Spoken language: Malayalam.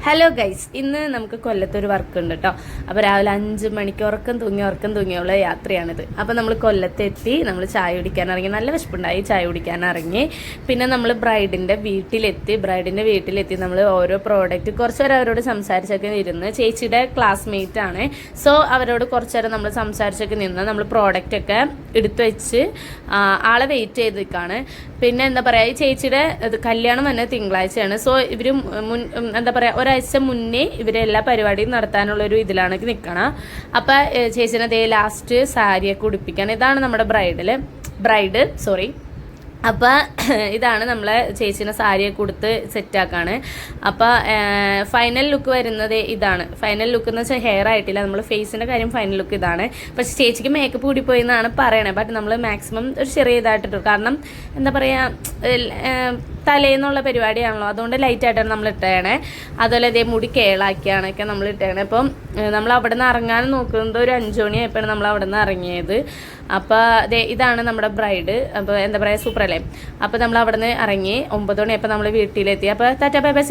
ഹലോ ഗൈസ്, ഇന്ന് നമുക്ക് കൊല്ലത്തൊരു വർക്ക് ഉണ്ട് കേട്ടോ. അപ്പോൾ രാവിലെ 5 മണിക്ക് ഉറക്കം തൂങ്ങിയുള്ള യാത്രയാണിത്. അപ്പോൾ നമ്മൾ കൊല്ലത്തെത്തി, നമ്മൾ ചായ കുടിക്കാൻ ഇറങ്ങി. നല്ല വിശപ്പുണ്ടായി, ചായ കുടിക്കാൻ ഇറങ്ങി. പിന്നെ നമ്മൾ ബ്രൈഡിൻ്റെ വീട്ടിലെത്തി നമ്മൾ ഓരോ പ്രോഡക്റ്റ് കുറച്ച് നേരം അവരോട് സംസാരിച്ചൊക്കെ ഇരുന്ന്. ചേച്ചിയുടെ ക്ലാസ്മേറ്റ് ആണ്. സോ അവരോട് കുറച്ച് നേരം നമ്മൾ സംസാരിച്ചൊക്കെ നിന്ന് നമ്മൾ പ്രോഡക്റ്റൊക്കെ എടുത്തു വെച്ച് ആളെ വെയിറ്റ് ചെയ്ത് നിൽക്കുകയാണ്. പിന്നെ എന്താ പറയുക, ഈ ചേച്ചിയുടെ കല്യാണം തന്നെ തിങ്കളാഴ്ചയാണ്. സോ ഇവർ എന്താ പറയുക, ഒരാഴ്ച മുന്നേ ഇവരെ എല്ലാ പരിപാടിയും നടത്താനുള്ളൊരു ഇതിലാണ് നിൽക്കണം. അപ്പം ചേച്ചിനെ ലാസ്റ്റ് സാരിയൊക്കെ ഉടുപ്പിക്കാൻ, ഇതാണ് നമ്മുടെ ബ്രൈഡ്. അപ്പോൾ ഇതാണ് നമ്മളെ ചേച്ചിനെ സാരിയൊക്കെ കൊടുത്ത് സെറ്റാക്കാണ്. അപ്പോൾ ഫൈനൽ ലുക്ക് വരുന്നത് ഇതാണ്. ഫൈനൽ ലുക്ക് എന്ന് വെച്ചാൽ ഹെയർ ആയിട്ടില്ല, നമ്മൾ ഫേസിൻ്റെ കാര്യം ഫൈനൽ ലുക്ക് ഇതാണ്. പക്ഷേ ചേച്ചിക്ക് മേക്കപ്പ് കൂടിപ്പോയി എന്നാണ് പറയണത്. ബട്ട് നമ്മൾ മാക്സിമം ഒരു ചെറിയ ഇതായിട്ടിട്ടു. കാരണം എന്താ പറയുക, തലേന്നുള്ള പരിപാടിയാണല്ലോ, അതുകൊണ്ട് ലൈറ്റായിട്ടാണ് നമ്മൾ ഇട്ടേണേ. അതുപോലെ ഇതേ മുടി കേളാക്കിയാണൊക്കെ നമ്മൾ ഇട്ടേണേ. അപ്പം നമ്മൾ അവിടെ നിന്ന് ഇറങ്ങാൻ നോക്കുന്നത് ഒരു 5 മണിയായപ്പോഴാണ് നമ്മൾ അവിടെ നിന്ന് ഇറങ്ങിയത്. അപ്പോൾ ഇതാണ് നമ്മുടെ ബ്രൈഡ്. അപ്പോൾ എന്താ പറയുക, സൂപ്പർ അല്ലേ. അപ്പോൾ നമ്മൾ അവിടെ നിന്ന് ഇറങ്ങി 9 മണിയായപ്പോൾ നമ്മൾ വീട്ടിലെത്തി. അപ്പോൾ ടാറ്റാ ബൈ ബൈ.